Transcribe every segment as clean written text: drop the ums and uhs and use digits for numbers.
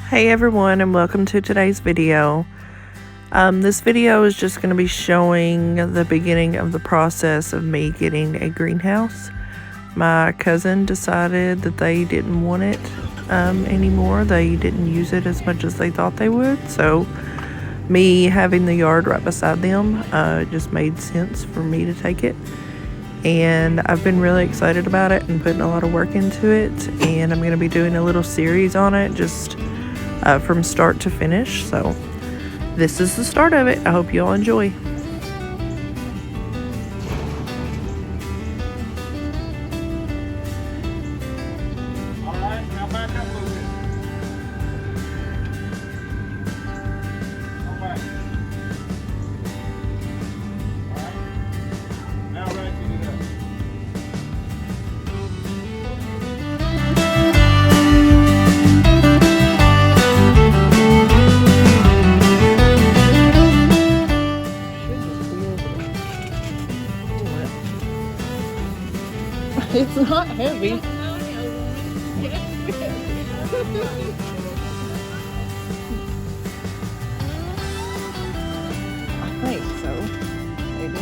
Hey everyone, and welcome to today's video. This video is just going to be showing the beginning of the process of me getting a greenhouse. My cousin decided that they didn't want it anymore. They didn't use it as much as they thought they would, so me having the yard right beside them just made sense for me to take it. And I've been really excited about it and putting a lot of work into it, and I'm going to be doing a little series on it just from start to finish. So this is the start of it. I hope you all enjoy. Alright, now back up a little bit. Come back. Alright. Now ratchet it up. It's not heavy. I think so. Maybe.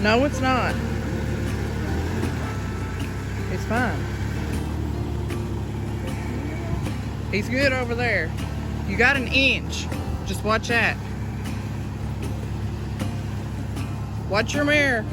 No, it's not. It's fine. He's good over there. You got an inch. Just watch that. Watch your mirror.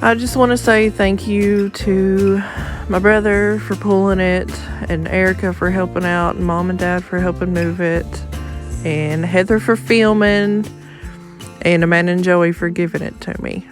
I just want to say thank you to my brother for pulling it, and Erica for helping out, and Mom and Dad for helping move it, and Heather for filming, and Amanda and Joey for giving it to me.